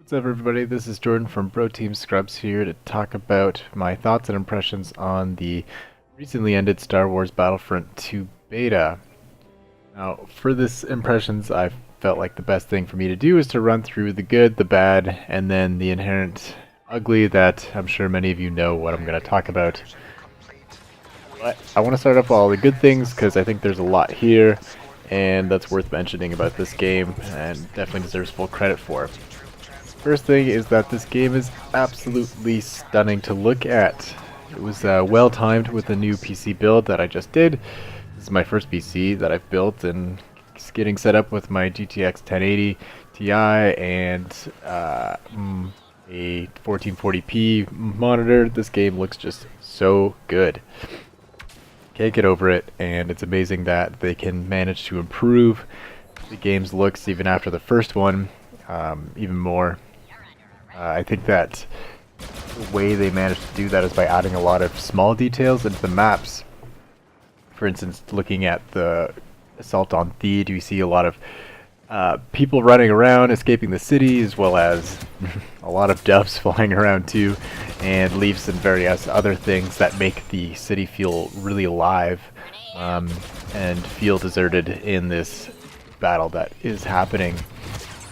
What's up, everybody? This is Jordan from Bro Team Scrubs here to talk about my thoughts and impressions on the recently ended Star Wars Battlefront 2 beta. Now, for this impressions, I felt like the best thing for me to do is to run through the good, the bad, and then the inherent ugly that I'm sure many of you know what I'm going to talk about. But I want to start off with all the good things because I think there's a lot here, and that's worth mentioning about this game and definitely deserves full credit for. First thing is that this game is absolutely stunning to look at. It was well timed with the new PC build that I just did. This is my first PC that I've built and it's getting set up with my GTX 1080 Ti and a 1440p monitor. This game looks just so good. Can't get over it, and it's amazing that they can manage to improve the game's looks even after the first one even more. I think that the way they managed to do that is by adding a lot of small details into the maps. For instance, looking at the assault on Theed, we see a lot of people running around, escaping the city, as well as a lot of doves flying around too, and leaves and various other things that make the city feel really alive and feel deserted in this battle that is happening.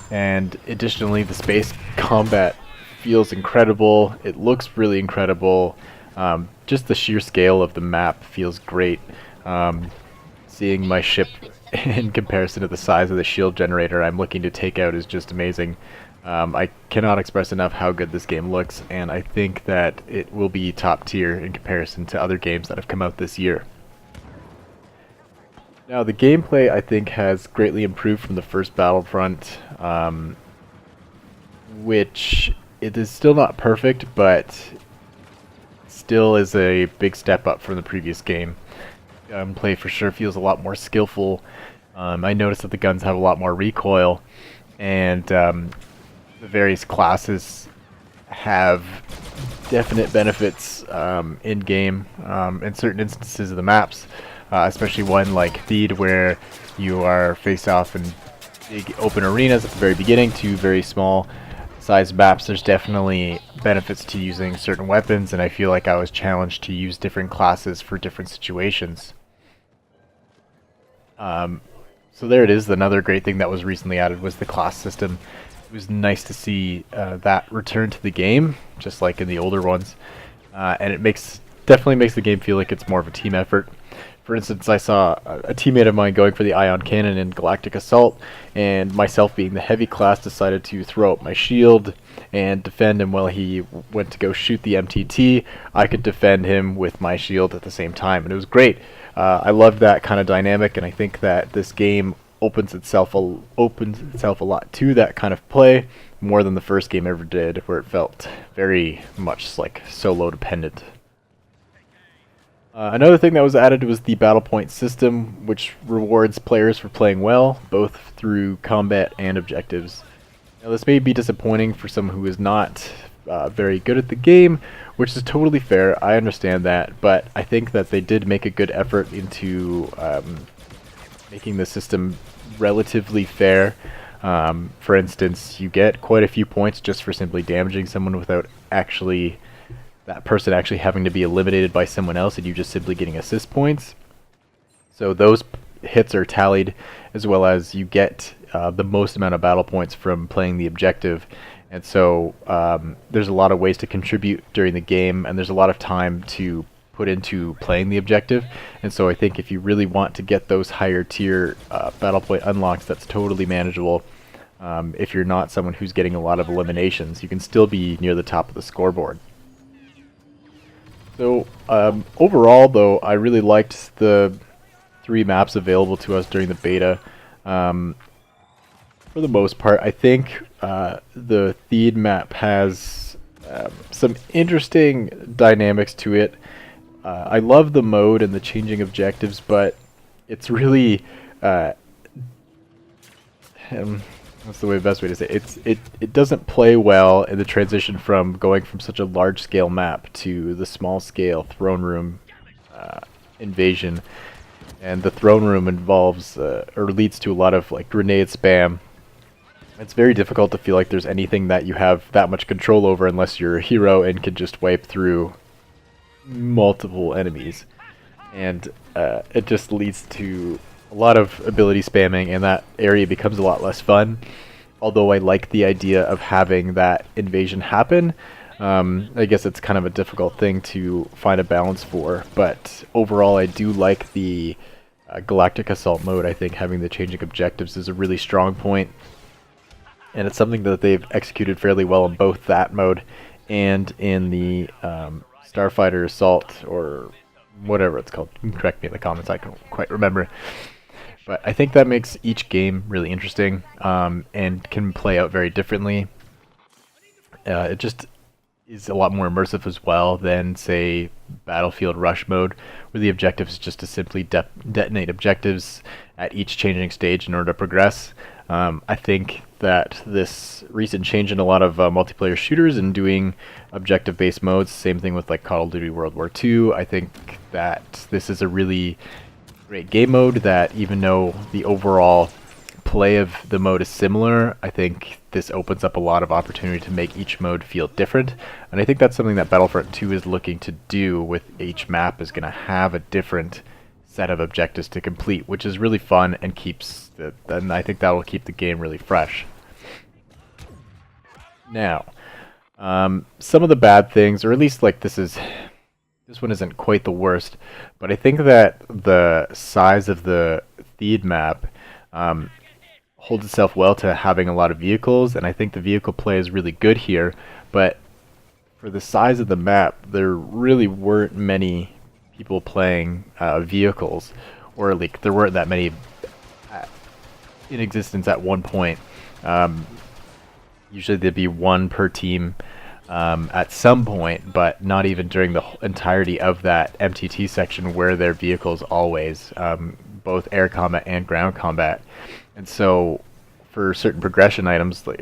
And additionally, the space combat feels incredible. It looks really incredible. Just the sheer scale of the map feels great. Seeing my ship in comparison to the size of the shield generator I'm looking to take out is just amazing. I cannot express enough how good this game looks, and I think that it will be top tier in comparison to other games that have come out this year. Now, the gameplay, I think, has greatly improved from the first Battlefront, which it is still not perfect, but still is a big step up from the previous game. Play for sure feels a lot more skillful. I noticed that the guns have a lot more recoil, and the various classes have definite benefits in-game in certain instances of the maps. Especially one like Theed, where you are faced off in big open arenas at the very beginning to very small sized maps. There's definitely benefits to using certain weapons, and I feel like I was challenged to use different classes for different situations. So there it is. Another great thing that was recently added was the class system. It was nice to see that return to the game, just like in the older ones, and it definitely makes the game feel like it's more of a team effort. For instance, I saw a teammate of mine going for the ion cannon in Galactic Assault, and myself being the heavy class decided to throw out my shield and defend him while he went to go shoot the MTT. I could defend him with my shield at the same time, and it was great. I loved that kind of dynamic, and I think that this game opens itself a lot to that kind of play, more than the first game ever did, where it felt very much like solo dependent. Another thing that was added was the battle point system, which rewards players for playing well, both through combat and objectives. Now, this may be disappointing for someone who is not very good at the game, which is totally fair. I understand that, but I think that they did make a good effort into making the system relatively fair. For instance, you get quite a few points just for simply damaging someone without that person actually having to be eliminated by someone else, and you just simply getting assist points. So those hits are tallied, as well as you get the most amount of battle points from playing the objective. And so there's a lot of ways to contribute during the game, and there's a lot of time to put into playing the objective. And so I think if you really want to get those higher tier battle point unlocks, that's totally manageable. If you're not someone who's getting a lot of eliminations, you can still be near the top of the scoreboard. So overall, though, I really liked the 3 maps available to us during the beta. For the most part, I think the Theed map has some interesting dynamics to it. I love the mode and the changing objectives, but it's really what's the best way to say it? It doesn't play well in the transition from going from such a large scale map to the small scale throne room invasion. And the throne room involves or leads to a lot of like grenade spam It's very difficult to feel like there's anything that you have that much control over unless you're a hero and can just wipe through multiple enemies. And it just leads to a lot of ability spamming, and that area becomes a lot less fun. Although I like the idea of having that invasion happen, I guess it's kind of a difficult thing to find a balance for. But overall, I do like the Galactic Assault mode. I think having the changing objectives is a really strong point, and it's something that they've executed fairly well in both that mode and in the Starfighter Assault, or whatever it's called. You can correct me in the comments, I can't quite remember. But I think that makes each game really interesting, and can play out very differently. It just is a lot more immersive as well than, say, Battlefield Rush mode, where the objective is just to simply detonate objectives at each changing stage in order to progress. I think that this recent change in a lot of multiplayer shooters and doing objective-based modes, same thing with like Call of Duty World War II, I think that this is a really great game mode that, even though the overall play of the mode is similar, I think this opens up a lot of opportunity to make each mode feel different. And I think that's something that Battlefront 2 is looking to do, with each map is going to have a different set of objectives to complete, which is really fun and keeps and I think that will keep the game really fresh. Now, some of the bad things, or at least like this one isn't quite the worst, but I think that the size of the Theed map holds itself well to having a lot of vehicles, and I think the vehicle play is really good here, but for the size of the map, there really weren't many people playing vehicles, or like there weren't that many in existence at one point. Usually there'd be one per team at some point, but not even during the entirety of that MTT section, where their vehicles always, both air combat and ground combat. And so for certain progression items, like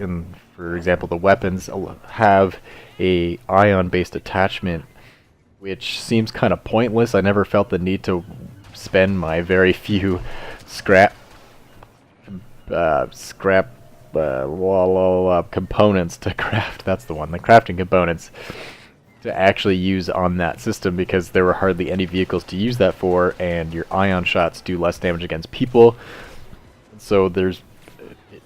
for example the weapons, have a ion based attachment, which seems kind of pointless. I never felt the need to spend my very few components to craft, that's the one, the crafting components, to actually use on that system, because there were hardly any vehicles to use that for, and your ion shots do less damage against people. So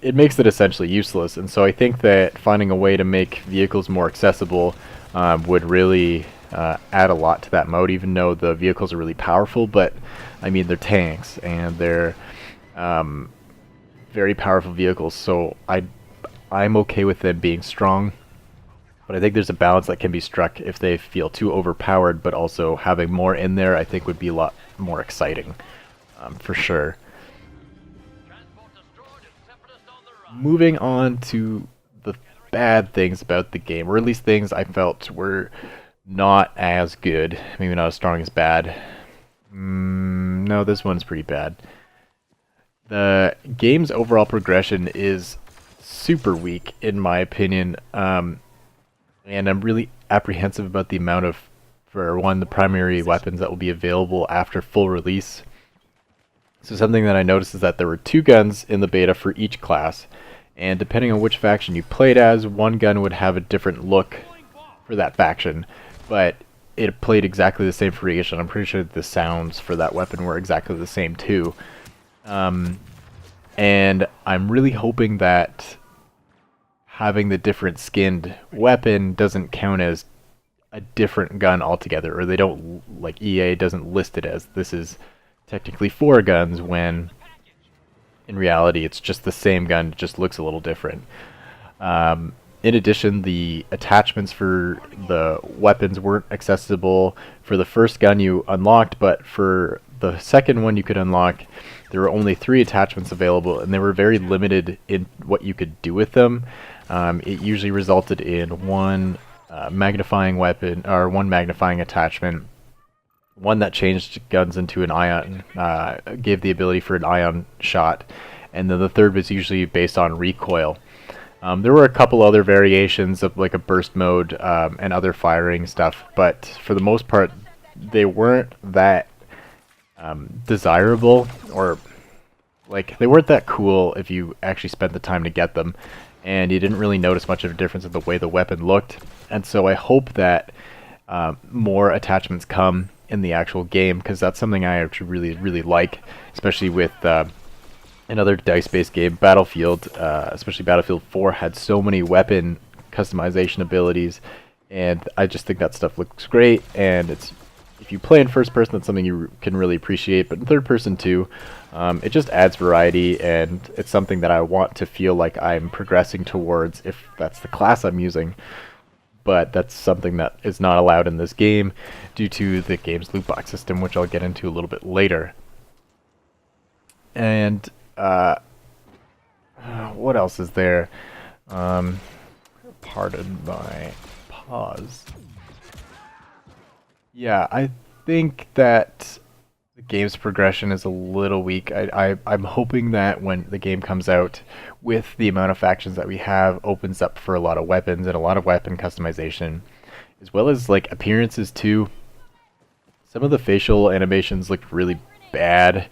it makes it essentially useless. And so I think that finding a way to make vehicles more accessible would really add a lot to that mode, even though the vehicles are really powerful. But I mean, they're tanks, and they're very powerful vehicles, so I'm okay with them being strong, but I think there's a balance that can be struck if they feel too overpowered, but also having more in there I think would be a lot more exciting, for sure. Moving on to the bad things about the game, or at least things I felt were not as good, maybe not as strong as bad. No, this one's pretty bad. The game's overall progression is super weak, in my opinion, and I'm really apprehensive about the amount of, for one, the primary weapons that will be available after full release. So something that I noticed is that there were 2 guns in the beta for each class, and depending on which faction you played as, one gun would have a different look for that faction, but it played exactly the same for each, and I'm pretty sure the sounds for that weapon were exactly the same too. And I'm really hoping that having the different skinned weapon doesn't count as a different gun altogether, or they don't, like EA doesn't list it as this is technically 4 guns, when in reality it's just the same gun, it just looks a little different. In addition, the attachments for the weapons weren't accessible for the first gun you unlocked, but for the second one you could unlock, there were only 3 attachments available, and they were very limited in what you could do with them. It usually resulted in one magnifying weapon, or one magnifying attachment, one that changed guns into an ion, gave the ability for an ion shot, and then the third was usually based on recoil. There were a couple other variations of like a burst mode and other firing stuff, but for the most part they weren't that desirable, or like they weren't that cool if you actually spent the time to get them. and you didn't really notice much of a difference in the way the weapon looked. And so I hope that more attachments come in the actual game, because that's something I actually really like, especially with another dice-based game, Battlefield. Especially Battlefield 4 had so many weapon customization abilities, and I just think that stuff looks great. And it's, if you play in first person, that's something you can really appreciate, but in third person too, it just adds variety, and it's something that I want to feel like I'm progressing towards if that's the class I'm using. But that's something that is not allowed in this game due to the game's loot box system, which I'll get into a little bit later. And what else is there? Pardon my pause. Yeah, I think that the game's progression is a little weak. I'm hoping that when the game comes out, with the amount of factions that we have, opens up for a lot of weapons and a lot of weapon customization, as well as like appearances too. Some of the facial animations looked really bad,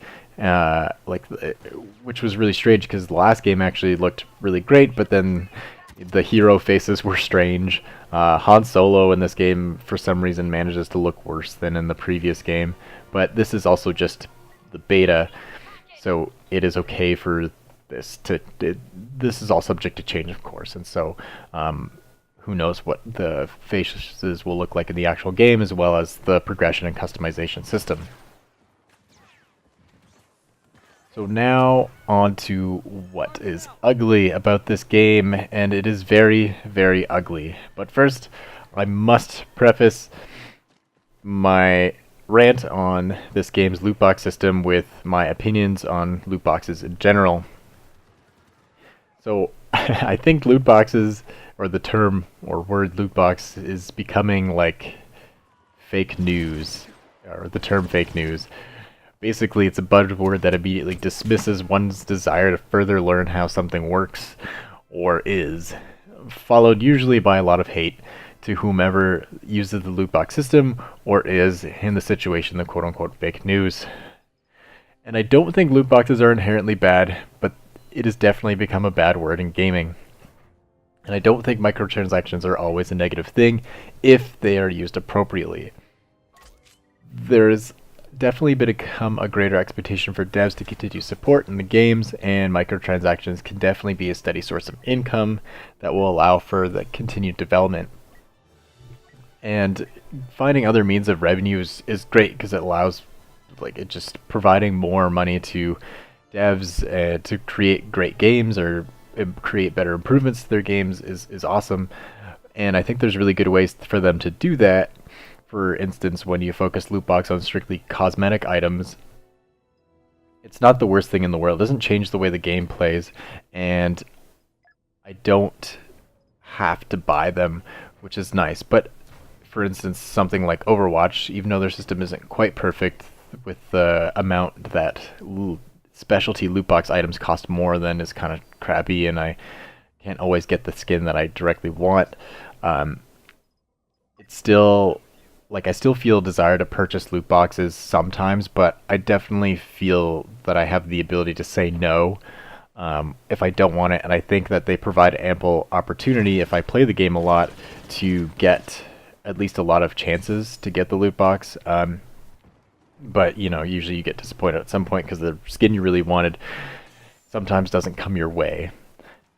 which was really strange because the last game actually looked really great, but then the hero faces were strange. Han Solo in this game, for some reason, manages to look worse than in the previous game, but this is also just the beta, so it is okay for this to... this is all subject to change, of course, and so who knows what the faces will look like in the actual game, as well as the progression and customization system. So now on to what is ugly about this game, and it is very, very ugly. But first, I must preface my rant on this game's loot box system with my opinions on loot boxes in general. So I think loot boxes, or the term or word loot box, is becoming like fake news, or the term fake news. Basically, it's a buzzword that immediately dismisses one's desire to further learn how something works or is, followed usually by a lot of hate to whomever uses the loot box system or is, in the situation, the quote-unquote fake news. And I don't think loot boxes are inherently bad, but it has definitely become a bad word in gaming. And I don't think microtransactions are always a negative thing if they are used appropriately. There's definitely become a greater expectation for devs to continue support in the games, and microtransactions can definitely be a steady source of income that will allow for the continued development. And finding other means of revenue is great, because it allows, like, it just providing more money to devs to create great games or create better improvements to their games is awesome. And I think there's really good ways for them to do that. For instance, when you focus loot box on strictly cosmetic items, it's not the worst thing in the world. It doesn't change the way the game plays, and I don't have to buy them, which is nice. But for instance, something like Overwatch, even though their system isn't quite perfect with the amount that specialty loot box items cost more than, is kind of crappy, and I can't always get the skin that I directly want. It's still... like, I still feel a desire to purchase loot boxes sometimes, but I definitely feel that I have the ability to say no if I don't want it, and I think that they provide ample opportunity, if I play the game a lot, to get at least a lot of chances to get the loot box. But, you know, usually you get disappointed at some point because the skin you really wanted sometimes doesn't come your way.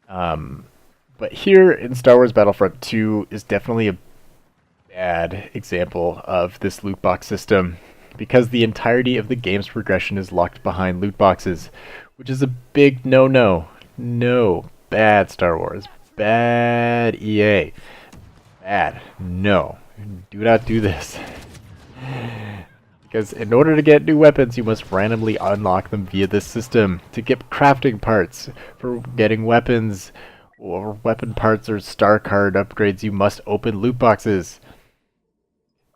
But here in Star Wars Battlefront 2 is definitely a bad example of this loot box system, because the entirety of the game's progression is locked behind loot boxes, which is a big no. Bad Star Wars, bad EA, bad. No, do not do this. Because in order to get new weapons, you must randomly unlock them via this system. To get crafting parts for getting weapons or weapon parts or star card upgrades, you must open loot boxes.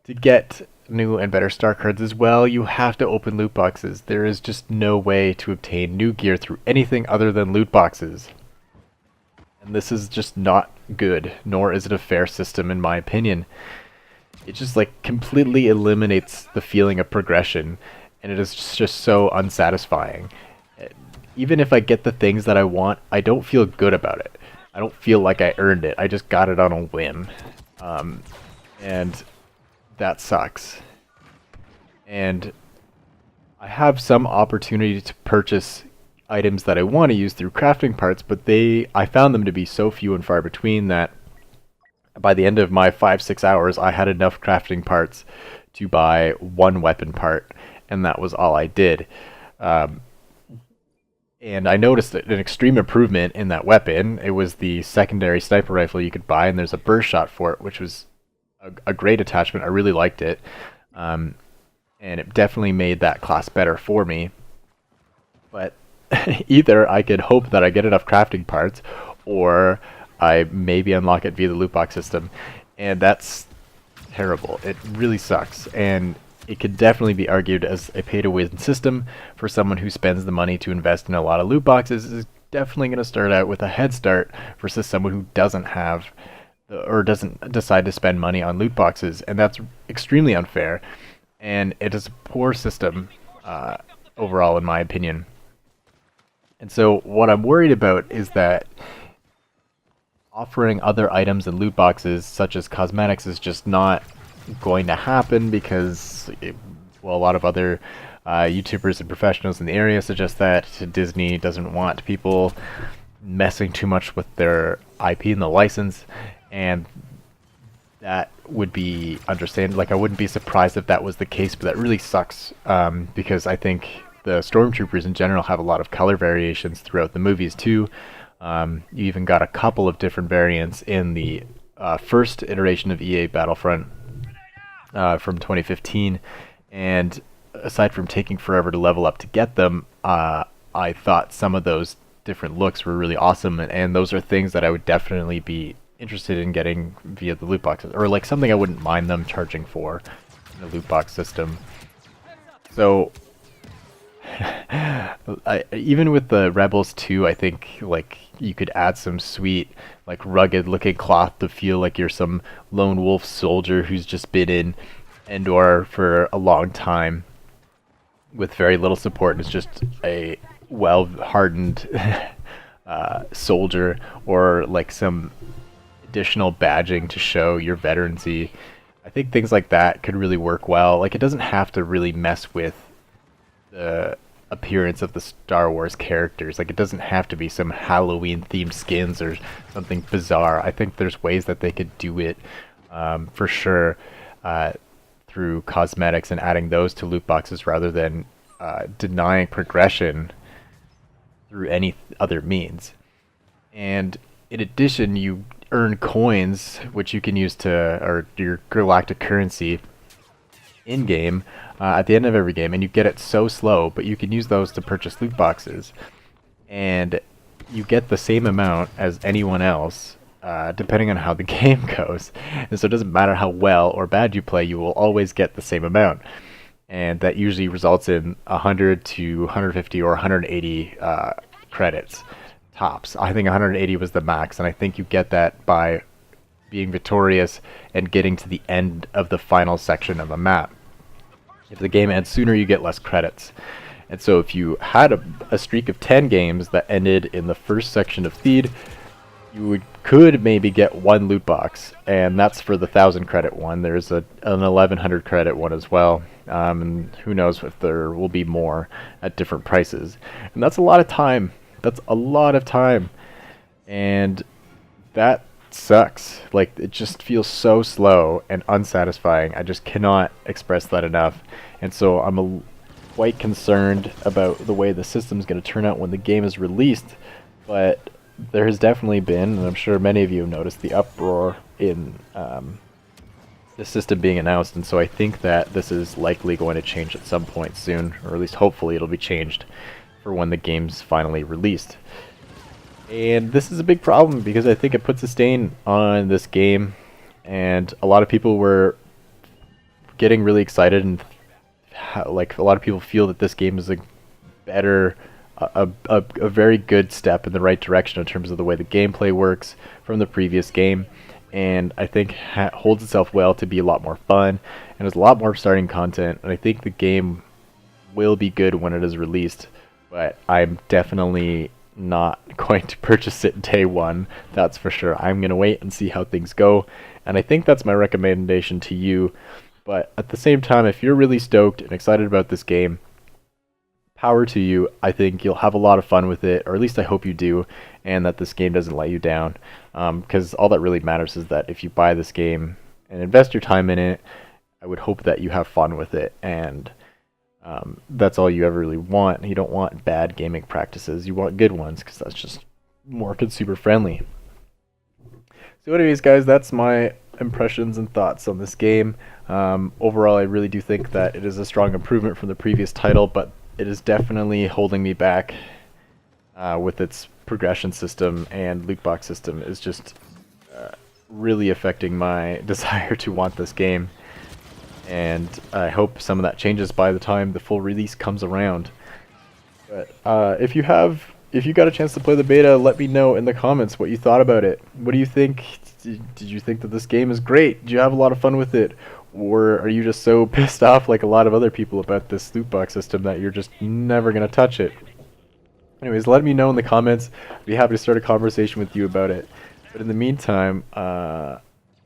To get new and better star cards as well, you have to open loot boxes. There is just no way to obtain new gear through anything other than loot boxes. And this is just not good, nor is it a fair system in my opinion. It just like completely eliminates the feeling of progression, and it is just so unsatisfying. Even if I get the things that I want, I don't feel good about it. I don't feel like I earned it. I just got it on a whim. And that sucks. And I have some opportunity to purchase items that I want to use through crafting parts, but I found them to be so few and far between that by the end of my 5-6 hours, I had enough crafting parts to buy one weapon part, and that was all I did. And I noticed an extreme improvement in that weapon. It was the secondary sniper rifle you could buy, and there's a burst shot for it, which was a great attachment. I really liked it. And it definitely made that class better for me. But either I could hope that I get enough crafting parts, or I maybe unlock it via the loot box system. And that's terrible. It really sucks. And it could definitely be argued as a pay-to-win system for someone who spends the money to invest in a lot of loot boxes is definitely going to start out with a head start versus someone who doesn't have or doesn't decide to spend money on loot boxes, and that's extremely unfair. And it is a poor system overall, in my opinion. And so what I'm worried about is that offering other items and loot boxes, such as cosmetics, is just not going to happen because, well, a lot of other YouTubers and professionals in the area suggest that Disney doesn't want people messing too much with their IP and the license, and that would be understandable. Like, I wouldn't be surprised if that was the case, but that really sucks because I think the Stormtroopers in general have a lot of color variations throughout the movies too. You even got a couple of different variants in the first iteration of EA Battlefront from 2015, and aside from taking forever to level up to get them, I thought some of those different looks were really awesome, and those are things that I would definitely be interested in getting via the loot boxes, or like something I wouldn't mind them charging for in the loot box system. So even with the Rebels 2, I think like you could add some sweet, like rugged looking cloth to feel like you're some lone wolf soldier who's just been in Endor for a long time with very little support and is just a well-hardened soldier, or like some additional badging to show your veterancy. I think things like that could really work well. Like, it doesn't have to really mess with the appearance of the Star Wars characters. Like, it doesn't have to be some Halloween themed skins or something bizarre. I think there's ways that they could do it for sure through cosmetics and adding those to loot boxes rather than denying progression through any other means. And in addition, you earn coins, which you can use to, or your galactic currency in game at the end of every game, and you get it so slow, but you can use those to purchase loot boxes, and you get the same amount as anyone else depending on how the game goes. And so it doesn't matter how well or bad you play, you will always get the same amount, and that usually results in 100 to 150 or 180 credits tops. I think 180 was the max, and I think you get that by being victorious and getting to the end of the final section of a map. If the game ends sooner, you get less credits. And so if you had a streak of 10 games that ended in the first section of Theed, you could maybe get one loot box, and that's for the 1,000 credit one. There's an 1,100 credit one as well, and who knows if there will be more at different prices. And that's a lot of time. That's a lot of time, and that sucks. Like, it just feels so slow and unsatisfying. I just cannot express that enough, and so I'm quite concerned about the way the system's going to turn out when the game is released. But there has definitely been, and I'm sure many of you have noticed, the uproar in the system being announced, and so I think that this is likely going to change at some point soon, or at least hopefully it'll be changed for when the game's finally released. And this is a big problem because I think it puts a stain on this game, and a lot of people were getting really excited, and like a lot of people feel that this game is a better, a very good step in the right direction in terms of the way the gameplay works from the previous game, and I think holds itself well to be a lot more fun and has a lot more starting content, and I think the game will be good when it is released. But I'm definitely not going to purchase it day one, that's for sure. I'm going to wait and see how things go, and I think that's my recommendation to you. But at the same time, if you're really stoked and excited about this game, power to you. I think you'll have a lot of fun with it, or at least I hope you do, and that this game doesn't let you down. Because all that really matters is that if you buy this game and invest your time in it, I would hope that you have fun with it, and that's all you ever really want. You don't want bad gaming practices. You want good ones, because that's just more consumer friendly. So anyways, guys, that's my impressions and thoughts on this game. Overall, I really do think that it is a strong improvement from the previous title, but it is definitely holding me back with its progression system, and loot box system is just really affecting my desire to want this game. And I hope some of that changes by the time the full release comes around. But if you got a chance to play the beta, let me know in the comments what you thought about it. What do you think? Did you think that this game is great? Did you have a lot of fun with it? Or are you just so pissed off like a lot of other people about this loot box system that you're just never going to touch it? Anyways, let me know in the comments. I'd be happy to start a conversation with you about it. But in the meantime,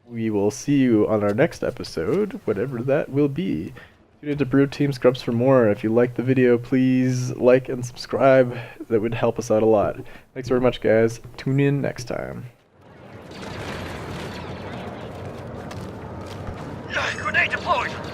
we will see you on our next episode, whatever that will be. Tune into Brew Team Scrubs for more. If you liked the video, please like and subscribe. That would help us out a lot. Thanks very much, guys. Tune in next time. Grenade deployed!